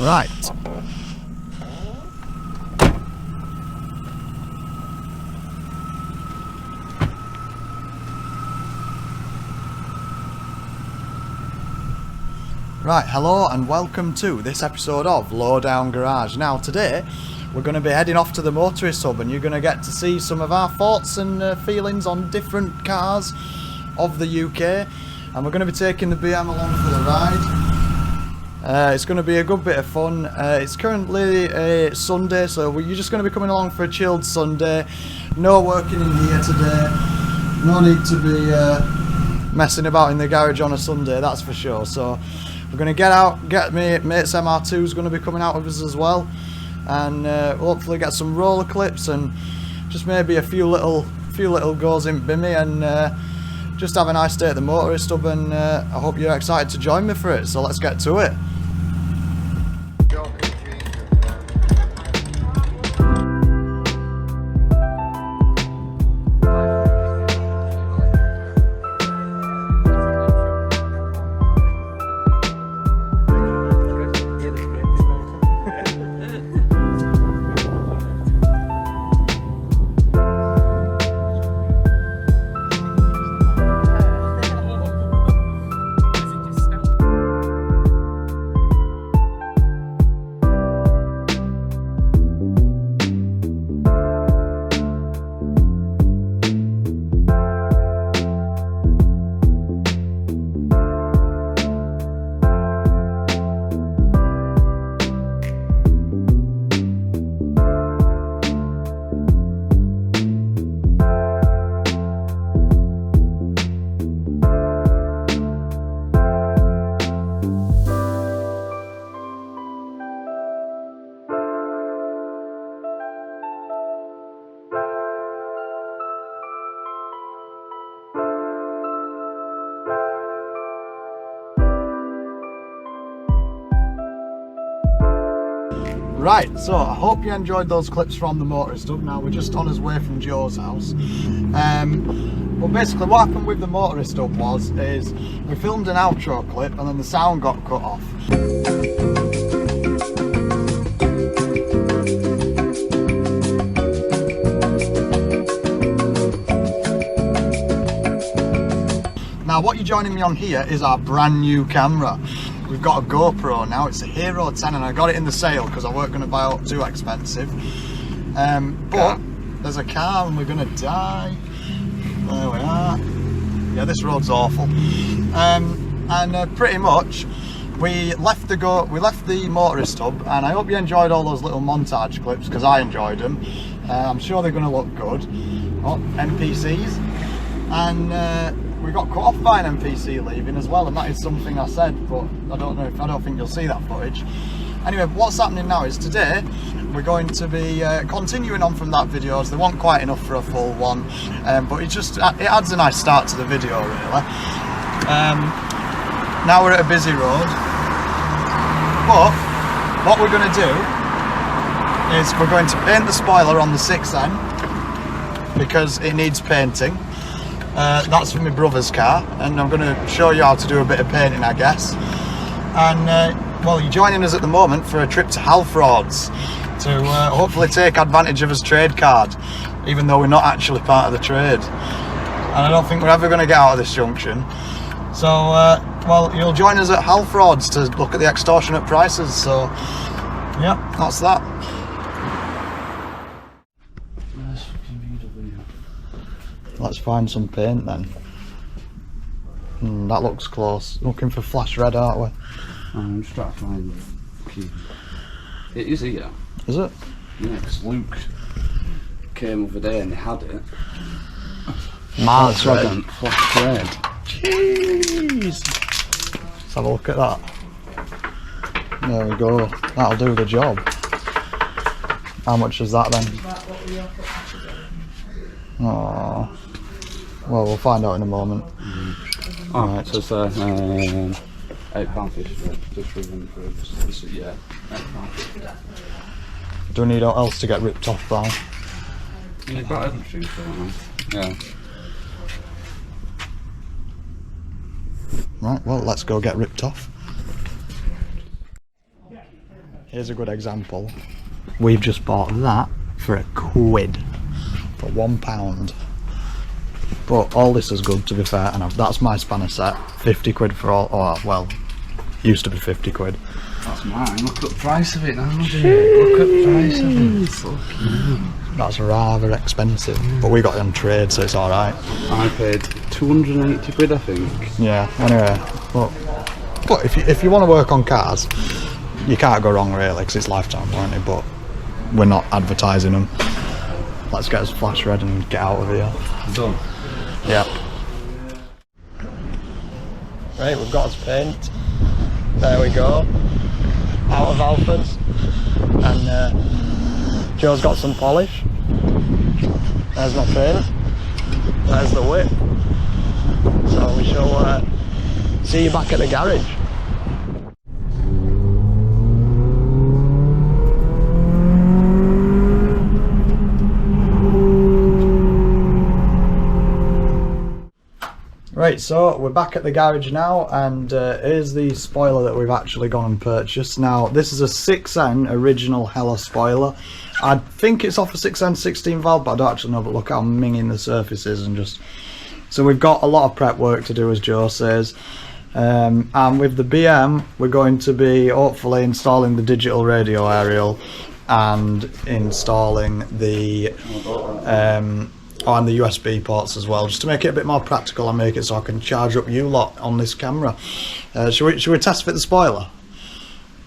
Right. Right, hello and welcome to this episode of LowDown Garage. Now today we're going to be heading off to the Motorist Hub and you're going to get to see some of our thoughts and feelings on different cars of the UK, and we're going to be taking the BM along for the ride. It's going to be a good bit of fun. It's currently a Sunday, so you're just going to be coming along for a chilled Sunday. No working in here today, no need to be messing about in the garage on a Sunday, that's for sure. So we're going to get out, get me mate's MR2's going to be coming out with us as well, and hopefully get some roller clips and just maybe a few little goes in Bimmy, and just have a nice day at the Motorist Hub, and I hope you're excited to join me for it, so let's get to it. Right, so I hope you enjoyed those clips from the Motorist Hub. Now we're just on his way from Joe's house. But basically what happened with the Motorist Hub is we filmed an outro clip and then the sound got cut off. Now what you're joining me on here is our brand new camera. We've got a GoPro now, it's a Hero 10, and I got it in the sale because I weren't going to buy it too expensive. But there's a car and we're going to die. There we are. Yeah, this road's awful. Pretty much we left the Motorist Hub, and I hope you enjoyed all those little montage clips because I enjoyed them. I'm sure they're going to look good. Oh, NPCs. And we got cut off by an NPC leaving as well, and that is something I said, but I don't think you'll see that footage. Anyway, what's happening now is today we're going to be continuing on from that video, as they weren't quite enough for a full one, but it adds a nice start to the video really. Now we're at a busy road, but what we're going to do is we're going to paint the spoiler on the 6N because it needs painting. That's for my brother's car, and I'm going to show you how to do a bit of painting, I guess. And well, you're joining us at the moment for a trip to Halfrods to hopefully take advantage of his trade card, even though we're not actually part of the trade, and I don't think we're ever going to get out of this junction. So well, you'll join us at Halfrods to look at the extortionate prices. So yeah, that's that. Let's find some paint then. That looks close. Looking for flash red, aren't we? I'm just trying to find the key. It is here. Is it? Yeah, because Luke came over there and they had it. Mars red. Flash red. Jeez. Let's have a look at that. There we go. That'll do the job. How much is that then? Oh. Well, we'll find out in a moment. Oh, right. So it's £8.50 just for them for this, yeah. £8. Do we need anything else to get ripped off by? You've got everything for that, yeah. Right, well, let's go get ripped off. here's a good example. We've just bought that for £1, for £1. But all this is good, to be fair, and that's my spanner set. 50 quid for all, oh well, used to be 50 quid. That's mine. Look at the price of it now, dear. Look at the price of it. That's rather expensive, but we got it on trade, so it's alright. I paid 280 quid, I think. Yeah, anyway, but if you want to work on cars, you can't go wrong really, because it's lifetime warranty, but we're not advertising them. Let's get us flash red and get out of here. Done. Yep. Right, we've got us paint. There we go. Out of Alfred's. And Joe's got some polish. There's my paint. There's the whip. So we shall see you back at the garage. Right, so we're back at the garage now, and here's the spoiler that we've actually gone and purchased. Now, this is a 6N original Hella spoiler. I think it's off a 6N 16 valve, but I don't actually know, but look how minging the surface is, and just... So we've got a lot of prep work to do, as Joe says. And with the BM, we're going to be hopefully installing the digital radio aerial and installing the... and the USB ports as well, just to make it a bit more practical and make it so I can charge up you lot on this camera. Should we test fit the spoiler?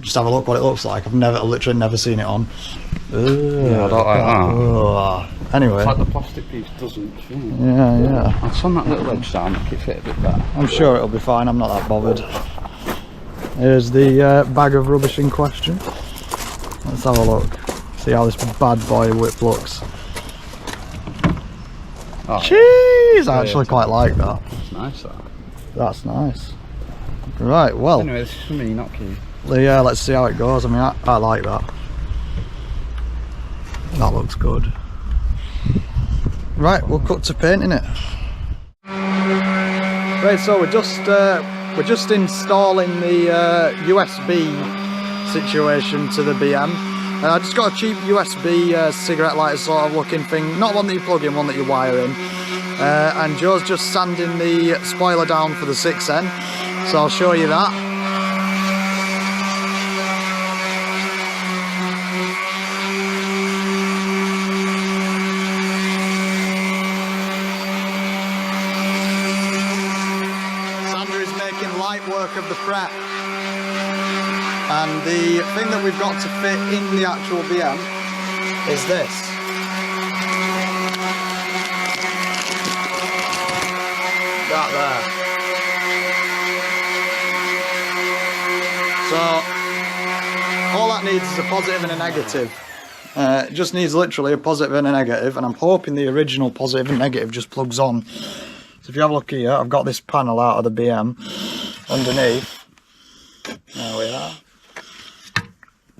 Just have a look what it looks like. I've literally never seen it on. Yeah, I don't like that. Anyway. It's like the plastic piece doesn't fit. Yeah. I'll turn that little edge down, make it fit a bit better. I'm sure it'll be fine, I'm not that bothered. Here's the bag of rubbish in question. Let's have a look. See how this bad boy whip looks. Oh, jeez, I actually quite like that. That's nice, that. That's nice. Right, well. Anyway, this is for me, not Keith. Yeah, let's see how it goes. I mean, I like that. That looks good. Right, we'll cut to painting it. Right, so we're just installing the USB situation to the BM. I just got a cheap USB cigarette lighter sort of looking thing, not one that you plug in, one that you wire in. And Joe's just sanding the spoiler down for the 6N, so I'll show you that. Sander is making light work of the prep. And the thing that we've got to fit in the actual BM is this. That there. So all that needs is a positive and a negative. It just needs literally a positive and a negative, and I'm hoping the original positive and negative just plugs on. So if you have a look here, I've got this panel out of the BM underneath. There we are.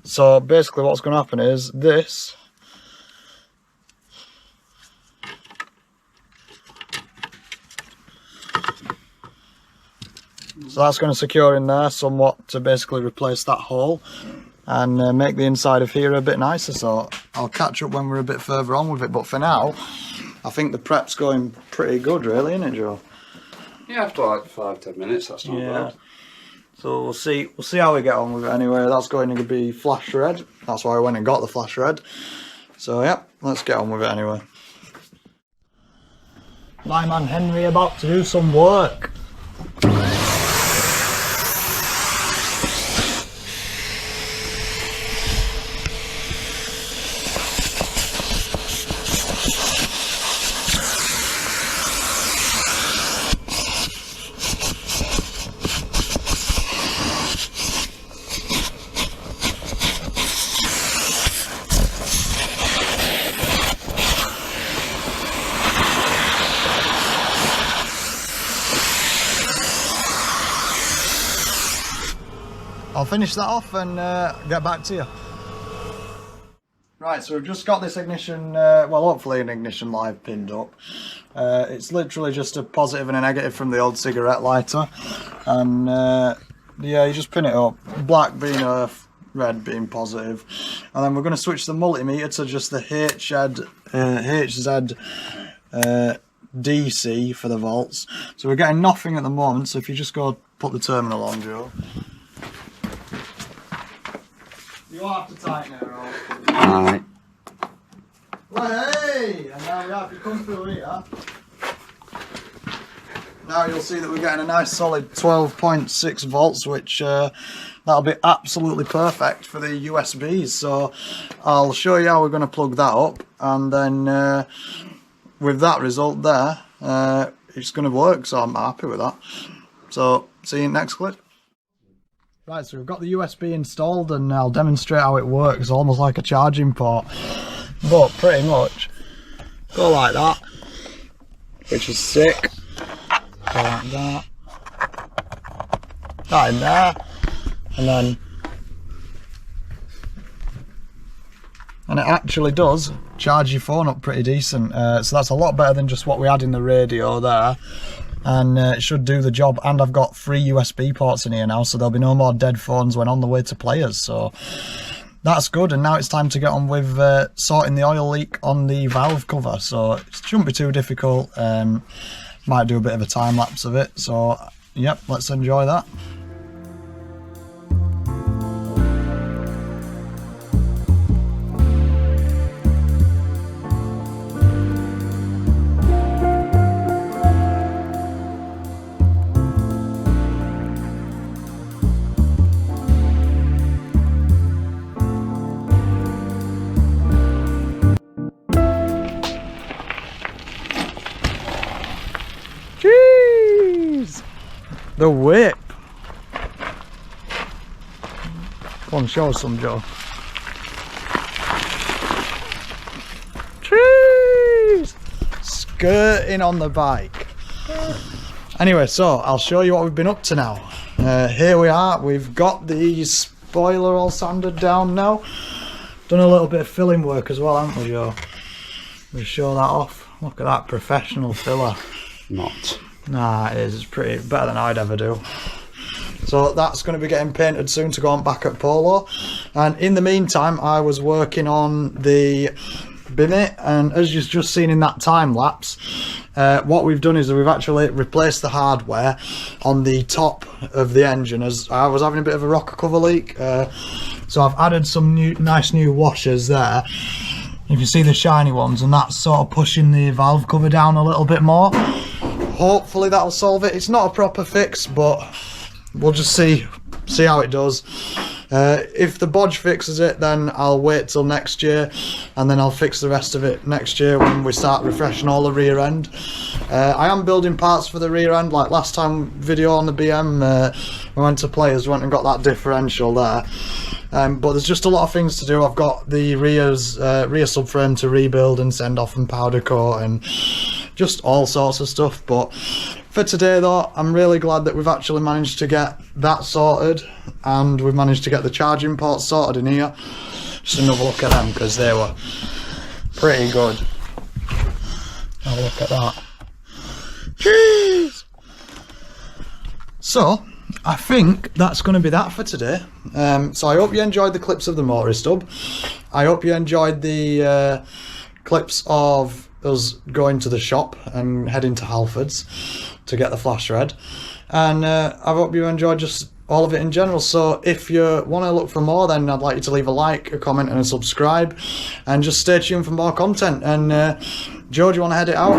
So basically what's going to happen is this so that's going to secure in there somewhat to basically replace that hole and make the inside of here a bit nicer. So I'll catch up when we're a bit further on with it, but for now I think the prep's going pretty good really, isn't it, Joe? Yeah, after like 5-10 minutes, that's not bad. So we'll see how we get on with it anyway. That's going to be flash red. That's why I went and got the flash red. So yeah, let's get on with it anyway. My man Henry about to do some work. I'll finish that off and get back to you. Right, so we've just got this ignition, well hopefully an ignition live pinned up. It's literally just a positive and a negative from the old cigarette lighter. And yeah, you just pin it up. Black being earth, red being positive. And then we're going to switch the multimeter to just the HZ DC for the volts. So we're getting nothing at the moment, so if you just go put the terminal on, Joe. You have to tighten it up. Alright. Well, hey! And now we have, if you come through here, now you'll see that we're getting a nice solid 12.6 volts, which that'll be absolutely perfect for the USBs. So I'll show you how we're going to plug that up, and then with that result there, it's going to work, so I'm happy with that. So see you next clip. Right, so we've got the USB installed, and I'll demonstrate how it works, almost like a charging port, but pretty much go like that, which is sick. Go like that, that in there, and it actually does charge your phone up pretty decent, so that's a lot better than just what we had in the radio there, and it should do the job. And I've got 3 USB ports in here now, so there'll be no more dead phones when on the way to players, so that's good. And now it's time to get on with sorting the oil leak on the valve cover, so it shouldn't be too difficult. Might do a bit of a time lapse of it, so yep, let's enjoy that. Jeez! The whip! Come on, show us some, Joe. Jeez! Skirting on the bike. Anyway, so I'll show you what we've been up to now. Here we are, we've got the spoiler all sanded down now. Done a little bit of filling work as well, haven't we, Joe? We'll show that off. Look at that professional filler. Not. Nah, it is. It's pretty better than I'd ever do. So that's going to be getting painted soon to go on back at Polo. And in the meantime, I was working on the Bimmy, and as you've just seen in that time lapse, what we've done is we've actually replaced the hardware on the top of the engine, as I was having a bit of a rocker cover leak. So I've added some nice new washers there. You can see the shiny ones, and that's sort of pushing the valve cover down a little bit more. Hopefully that'll solve it. It's not a proper fix, but we'll just see how it does. If the bodge fixes it, then I'll wait till next year, and then I'll fix the rest of it next year when we start refreshing all the rear end. I am building parts for the rear end, like last time video on the BM, we went to Players, went and got that differential there. But there's just a lot of things to do. I've got the rear subframe to rebuild and send off and powder coat and just all sorts of stuff. But for today though, I'm really glad that we've actually managed to get that sorted, and we've managed to get the charging ports sorted in here. Just another look at them, because they were pretty good. Have a look at that. Jeez! So I think that's going to be that for today. So I hope you enjoyed the clips of the Motorist Hub. I hope you enjoyed the clips of us going to the shop and heading to Halfords to get the flash red. And I hope you enjoyed just all of it in general. So if you want to look for more, then I'd like you to leave a like, a comment and a subscribe, and just stay tuned for more content. And Joe, do you want to head it out?